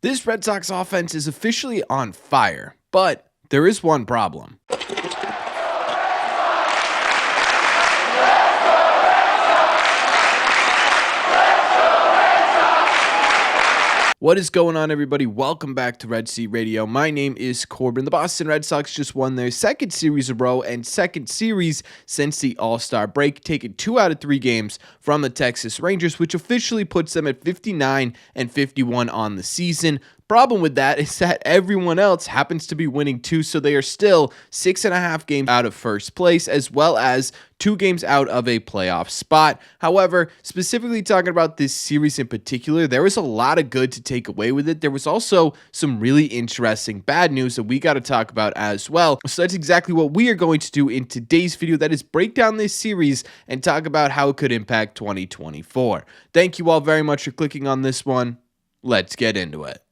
This Red Sox offense is officially on fire, but there is one problem. What is going on, everybody? Welcome back to Red Sea Radio. My name is Corbin. The Boston Red Sox just won their second series in a row and second series since the All-Star break, taking 2 out of 3 games from the Texas Rangers, which officially puts them at 59-51 on the season. Problem with that is that everyone else happens to be winning too, so they are still 6.5 games out of first place, as well as 2 games out of a playoff spot. However, specifically talking about this series in particular, there was a lot of good to take away with it. There was also some really interesting bad news that we got to talk about as well. So that's exactly what we are going to do in today's video. That is break down this series and talk about how it could impact 2024. Thank you all very much for clicking on this one. Let's get into it.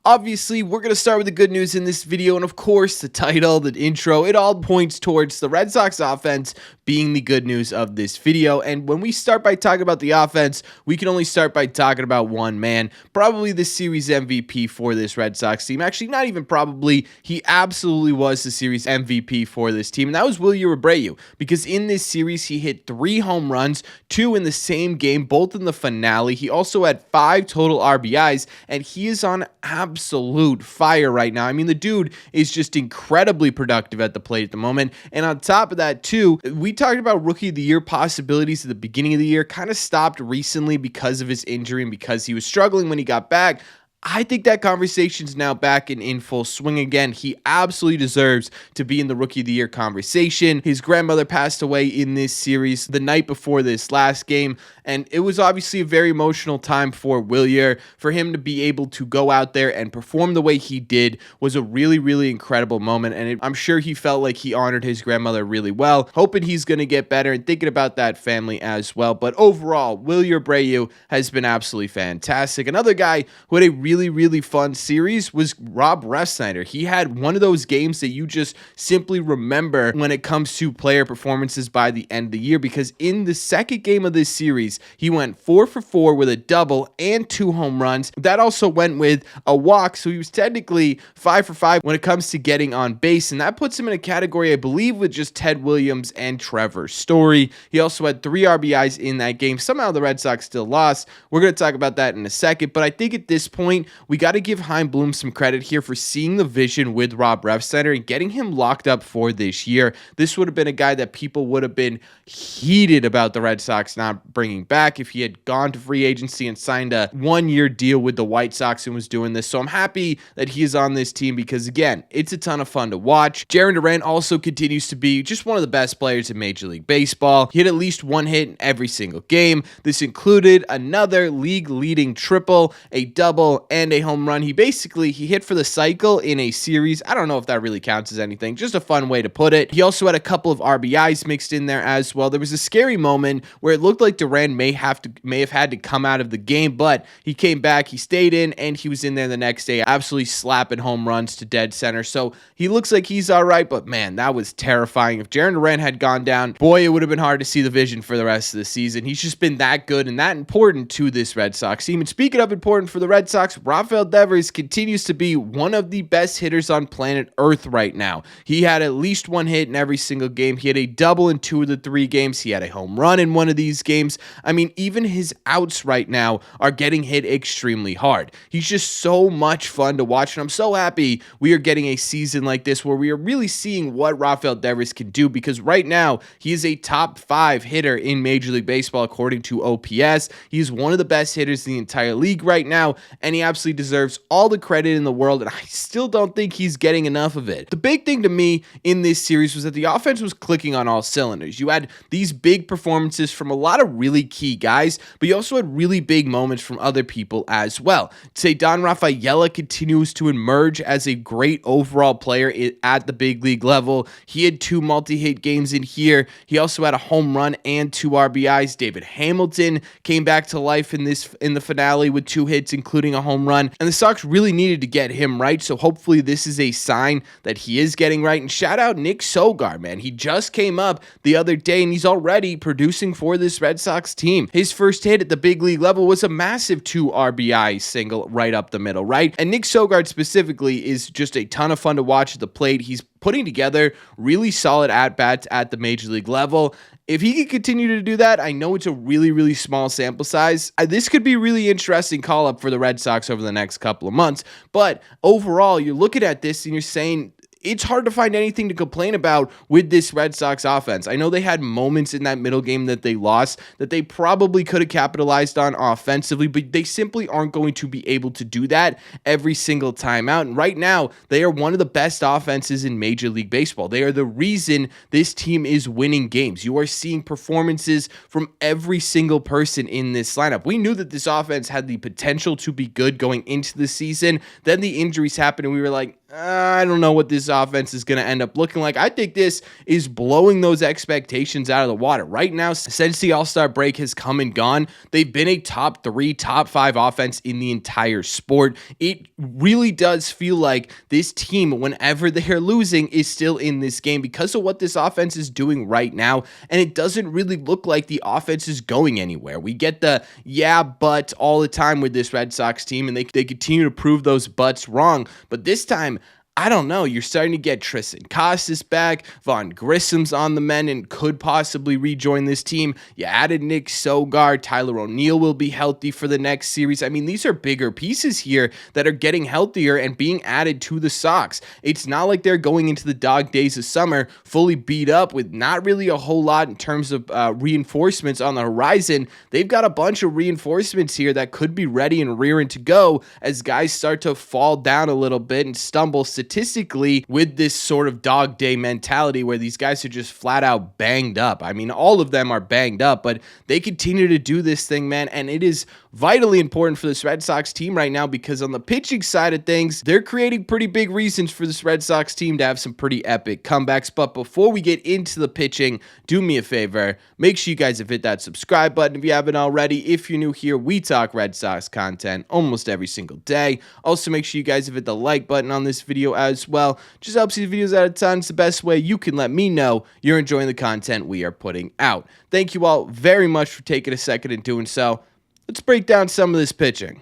Obviously, we're going to start with the good news in this video, and of course, the title, the intro, it all points towards the Red Sox offense being the good news of this video. And when we start by talking about the offense, we can only start by talking about one man, probably the series MVP for this Red Sox team. Actually, not even probably, he absolutely was the series MVP for this team, and that was Wilyer Abreu, because in this series, he hit 3 home runs, 2 in the same game, both in the finale. He also had 5 total RBIs, and he is on absolute fire right now. I mean, the dude is just incredibly productive at the plate at the moment. And on top of that, too, we talked about Rookie of the Year possibilities at the beginning of the year, kind of stopped recently because of his injury and because he was struggling when he got back. I think that conversation's now back in full swing again. He absolutely deserves to be in the Rookie of the Year conversation. His grandmother passed away in this series the night before this last game, and it was obviously a very emotional time for Wilyer. For him to be able to go out there and perform the way he did was a really, really incredible moment, and I'm sure he felt like he honored his grandmother really well. Hoping he's going to get better and thinking about that family as well. But overall, Wilyer Abreu has been absolutely fantastic. Another guy who had a really fun series was Rob Refsnyder. He had one of those games that you just simply remember when it comes to player performances by the end of the year, because in the second game of this series, he went 4 for 4 with a double and 2 home runs. That also went with a walk, so he was technically 5 for 5 when it comes to getting on base, and that puts him in a category, I believe, with just Ted Williams and Trevor Story. He also had 3 RBIs in that game. Somehow the Red Sox still lost. We're going to talk about that in a second, but I think at this point, we got to give Chaim Bloom some credit here for seeing the vision with Rob Refsnyder and getting him locked up for this year. This would have been a guy that people would have been heated about the Red Sox not bringing back if he had gone to free agency and signed a 1-year deal with the White Sox and was doing this. So I'm happy that he is on this team because, again, it's a ton of fun to watch. Jarren Duran also continues to be just one of the best players in Major League Baseball. He had at least 1 hit in every single game. This included another league-leading triple, a double, and a home run. He hit for the cycle in a series. I don't know if that really counts as anything. Just a fun way to put it. He also had a couple of RBIs mixed in there as well. There was a scary moment where it looked like Duran may have had to come out of the game, but he came back, he stayed in, and he was in there the next day, absolutely slapping home runs to dead center. So he looks like he's all right, but man, that was terrifying. If Jarren Duran had gone down, boy, it would have been hard to see the vision for the rest of the season. He's just been that good and that important to this Red Sox team. And speaking of important for the Red Sox, Rafael Devers continues to be one of the best hitters on planet Earth right now. He had at least 1 hit in every single game. He had a double in 2 of the 3 games. He had a home run in 1 of these games. I mean, even his outs right now are getting hit extremely hard. He's just so much fun to watch, and I'm so happy we are getting a season like this where we are really seeing what Rafael Devers can do, because right now he is a top 5 hitter in Major League Baseball according to OPS. He's one of the best hitters in the entire league right now, and he absolutely deserves all the credit in the world, and I still don't think he's getting enough of it. The big thing to me in this series was that the offense was clicking on all cylinders. You had these big performances from a lot of really key guys, but you also had really big moments from other people as well. Don Rafaela continues to emerge as a great overall player at the big league level. He had 2 multi-hit games in here. He also had a home run and 2 RBIs. David Hamilton came back to life in the finale with 2 hits, including a home home run, and the Sox really needed to get him right, so hopefully this is a sign that he is getting right. And shout out Nick Sogard, man. He just came up the other day, and he's already producing for this Red Sox team. His first hit at the big league level was a massive 2 RBI single right up the middle, right? And Nick Sogard specifically is just a ton of fun to watch at the plate. He's putting together really solid at-bats at the major league level. If he can continue to do that, I know it's a really, really small sample size. This could be a really interesting call-up for the Red Sox over the next couple of months. But overall, you're looking at this and you're saying, it's hard to find anything to complain about with this Red Sox offense. I know they had moments in that middle game that they lost that they probably could have capitalized on offensively, but they simply aren't going to be able to do that every single time out. And right now, they are one of the best offenses in Major League Baseball. They are the reason this team is winning games. You are seeing performances from every single person in this lineup. We knew that this offense had the potential to be good going into the season. Then the injuries happened, and we were like, I don't know what this offense is going to end up looking like. I think this is blowing those expectations out of the water. Right now, since the All-Star break has come and gone, they've been a top 3, top 5 offense in the entire sport. It really does feel like this team, whenever they're losing, is still in this game because of what this offense is doing right now. And it doesn't really look like the offense is going anywhere. We get the yeah, but all the time with this Red Sox team, and they continue to prove those buts wrong. But this time, I don't know. You're starting to get Tristan Casas back. Vaughn Grissom's on the mend and could possibly rejoin this team. You added Nick Sogard. Tyler O'Neill will be healthy for the next series. I mean, these are bigger pieces here that are getting healthier and being added to the Sox. It's not like they're going into the dog days of summer fully beat up with not really a whole lot in terms of reinforcements on the horizon. They've got a bunch of reinforcements here that could be ready and rearing to go as guys start to fall down a little bit and stumble statistically with this sort of dog day mentality where these guys are just flat out banged up. I mean, all of them are banged up, but they continue to do this thing, man, and it is vitally important for this Red Sox team right now because on the pitching side of things, they're creating pretty big reasons for this Red Sox team to have some pretty epic comebacks. But before we get into the pitching, do me a favor, make sure you guys have hit that subscribe button if you haven't already. If you're new here, we talk Red Sox content almost every single day. Also, make sure you guys have hit the like button on this video as well. Just helps these videos out a ton. It's the best way you can let me know you're enjoying the content we are putting out. Thank you all very much for taking a second and doing so. Let's break down some of this pitching.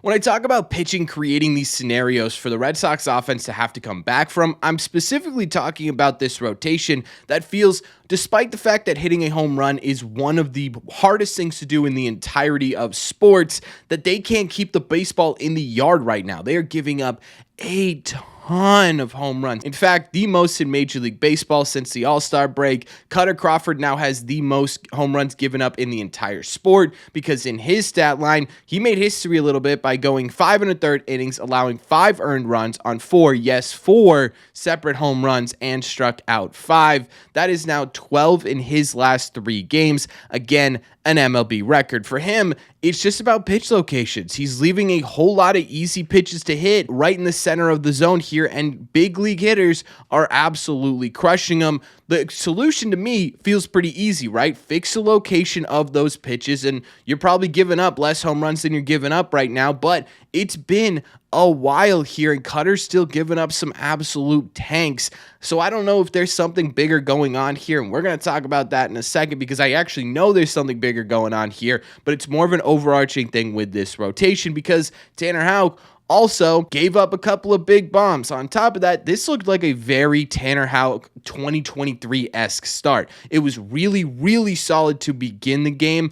When I talk about pitching creating these scenarios for the Red Sox offense to have to come back from, I'm specifically talking about this rotation that feels, despite the fact that hitting a home run is one of the hardest things to do in the entirety of sports, that they can't keep the baseball in the yard right now. They are giving up a ton of home runs. In fact, the most in Major League Baseball since the All-Star break. Cutter Crawford now has the most home runs given up in the entire sport because in his stat line, he made history a little bit by going 5 1/3 innings, allowing 5 earned runs on 4 separate home runs and struck out 5. That is now 12 in his last 3 games. Again, an MLB record. For him, it's just about pitch locations. He's leaving a whole lot of easy pitches to hit right in the center of the zone here, and big league hitters are absolutely crushing them. The solution to me feels pretty easy, right? Fix the location of those pitches, and you're probably giving up less home runs than you're giving up right now, but it's been a while here, and Cutter's still giving up some absolute tanks. So I don't know if there's something bigger going on here, and we're going to talk about that in a second because I actually know there's something bigger going on here, but it's more of an overarching thing with this rotation because Tanner Houck also gave up a couple of big bombs. On top of that, this looked like a very Tanner Houck 2023-esque start. It was really, really solid to begin the game.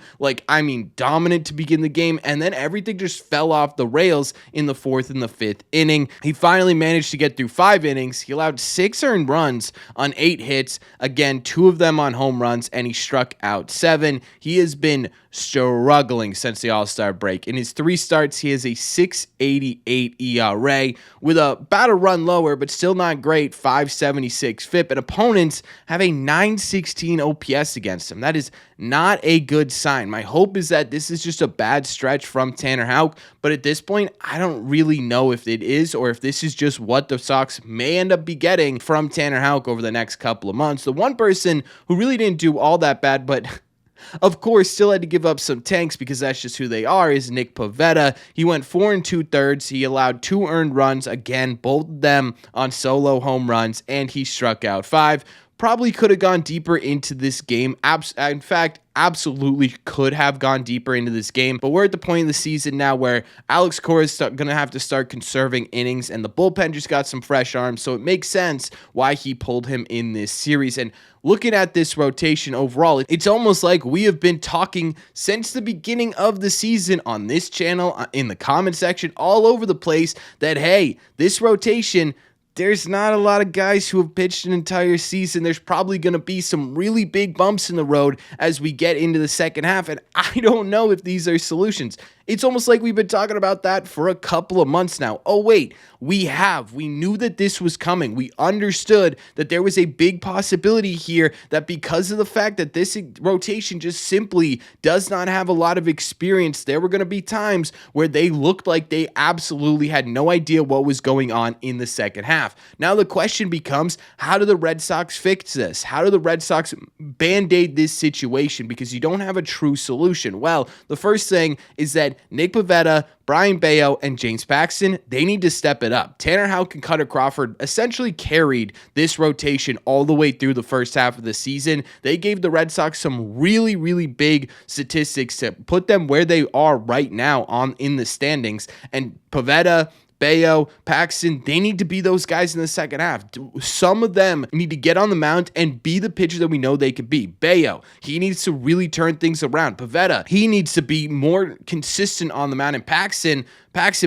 Dominant to begin the game. And then everything just fell off the rails in the 4th and the 5th inning. He finally managed to get through 5 innings. He allowed 6 earned runs on 8 hits. Again, 2 of them on home runs, and he struck out 7. He has been struggling since the All-Star break. In his 3 starts, he has a 6.88 ERA with about a run lower, but still not great, 5.76 FIP, and opponents have a 9.16 OPS against him. That is not a good sign. My hope is that this is just a bad stretch from Tanner Houck, but at this point, I don't really know if it is or if this is just what the Sox may end up be getting from Tanner Houck over the next couple of months. The one person who really didn't do all that bad, but Of course, still had to give up some tanks because that's just who they are, is Nick Pivetta. He went 4 2/3. He allowed 2 earned runs, again, both of them on solo home runs, and he struck out 5. Probably could have gone deeper into this game. In fact, absolutely could have gone deeper into this game. But we're at the point in the season now where Alex Cora is going to have to start conserving innings, and the bullpen just got some fresh arms. So it makes sense why he pulled him in this series. And looking at this rotation overall, it's almost like we have been talking since the beginning of the season on this channel, in the comment section, all over the place, that, hey, this rotation, there's not a lot of guys who have pitched an entire season. There's probably going to be some really big bumps in the road as we get into the second half, and I don't know if these are solutions. It's almost like we've been talking about that for a couple of months now. Oh, wait, we knew that this was coming. We understood that there was a big possibility here that because of the fact that this rotation just simply does not have a lot of experience, there were going to be times where they looked like they absolutely had no idea what was going on in the second half. Now the question becomes, how do the Red Sox fix this? How do the Red Sox band-aid this situation? Because you don't have a true solution. Well, the first thing is that Nick Pivetta, Brian Bayo, and James Paxton, they need to step it up. Tanner Houck and Cutter Crawford essentially carried this rotation all the way through the first half of the season. They gave the Red Sox some really, really big statistics to put them where they are right now in the standings. And Pivetta, Bayo, Paxton, they need to be those guys in the second half. Some of them need to get on the mound and be the pitcher that we know they could be. Bayo, he needs to really turn things around. Pivetta, he needs to be more consistent on the mound. And Paxton,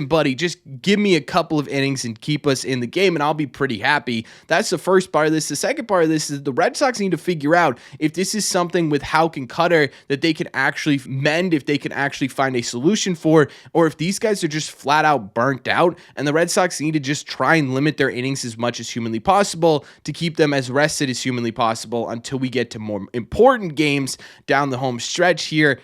buddy, just give me a couple of innings and keep us in the game, and I'll be pretty happy. That's the first part of this. The second part of this is the Red Sox need to figure out if this is something with Houck and Cutter that they can actually mend, if they can actually find a solution for, or if these guys are just flat out burnt out, and the Red Sox need to just try and limit their innings as much as humanly possible to keep them as rested as humanly possible until we get to more important games down the home stretch here.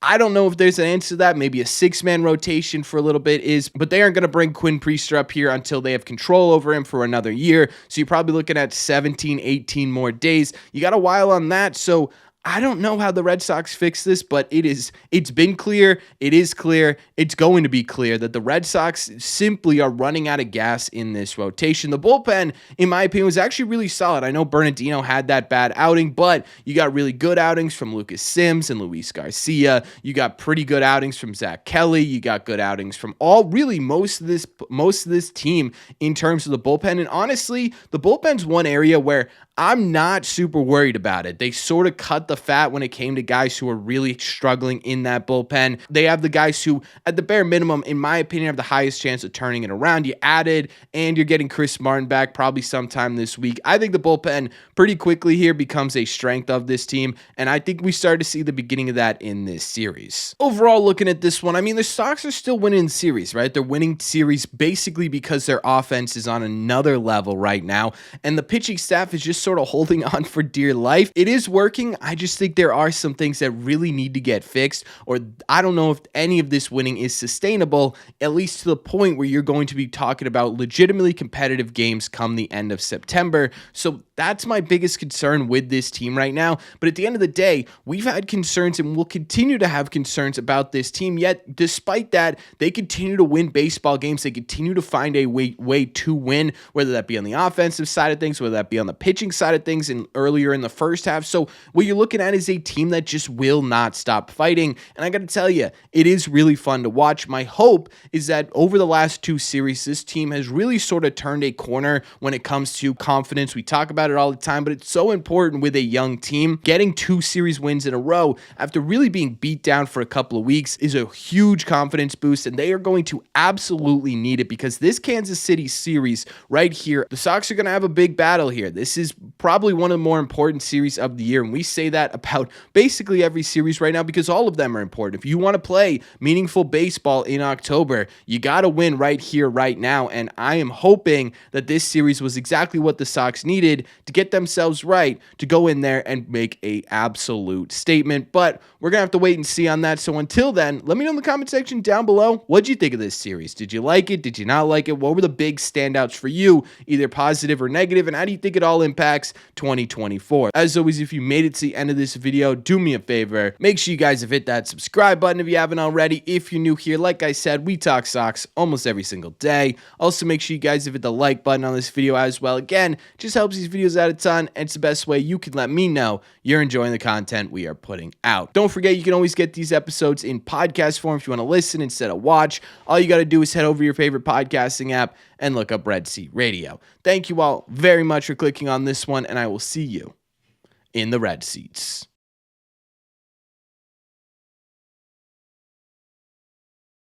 I don't know if there's an answer to that. Maybe a 6-man rotation for a little bit but they aren't going to bring Quinn Priester up here until they have control over him for another year. So you're probably looking at 17, 18 more days. You got a while on that. So I don't know how the Red Sox fix this, but it's been clear, it is clear, it's going to be clear that the Red Sox simply are running out of gas in this rotation. The bullpen, in my opinion, was actually really solid. I know Bernardino had that bad outing, but you got really good outings from Lucas Sims and Luis Garcia. You got pretty good outings from Zach Kelly. You got good outings from most of this team in terms of the bullpen. And honestly, the bullpen's one area where I'm not super worried about it. They sort of cut the fat when it came to guys who are really struggling in that bullpen. They have the guys who, at the bare minimum, in my opinion, have the highest chance of turning it around. You added, and you're getting Chris Martin back probably sometime this week. I think the bullpen pretty quickly here becomes a strength of this team, and I think we start to see the beginning of that in this series. Overall, looking at this one, I mean, the Sox are still winning the series, right? They're winning series basically because their offense is on another level right now, and the pitching staff is just sort of holding on for dear life. It is working. I just think there are some things that really need to get fixed, or I don't know if any of this winning is sustainable, at least to the point where you're going to be talking about legitimately competitive games come the end of September. So that's my biggest concern with this team right now. But at the end of the day, we've had concerns and will continue to have concerns about this team. Yet, despite that, they continue to win baseball games. They continue to find a way to win, whether that be on the offensive side of things, whether that be on the pitching side of things, and earlier in the first half. So what you're looking at is a team that just will not stop fighting. And I got to tell you, it is really fun to watch. My hope is that over the last 2 series, this team has really sort of turned a corner when it comes to confidence. We talk about it all the time, but it's so important with a young team. Getting 2 series wins in a row after really being beat down for a couple of weeks is a huge confidence boost, and they are going to absolutely need it because this Kansas City series right here, the Sox are going to have a big battle here. This is probably one of the more important series of the year, and we say that about basically every series right now because all of them are important. If you want to play meaningful baseball in October, you got to win right here, right now, and I am hoping that this series was exactly what the Sox needed to get themselves right to go in there and make a absolute statement. But we're going to have to wait and see on that. So until then, let me know in the comment section down below, what'd you think of this series? Did you like it? Did you not like it? What were the big standouts for you, either positive or negative? And how do you think it all impacts 2024? As always, if you made it to the end of this video, do me a favor. Make sure you guys have hit that subscribe button if you haven't already. If you're new here, like I said, we talk Sox almost every single day. Also, make sure you guys have hit the like button on this video as well. Again, just helps these videos out a ton, and it's the best way you can let me know you're enjoying the content we are putting out. Don't forget, you can always get these episodes in podcast form if you want to listen instead of watch. All you got to do is head over to your favorite podcasting app and look up Red Seat Radio. Thank you all very much for clicking on this one, and I will see you in the Red Seats.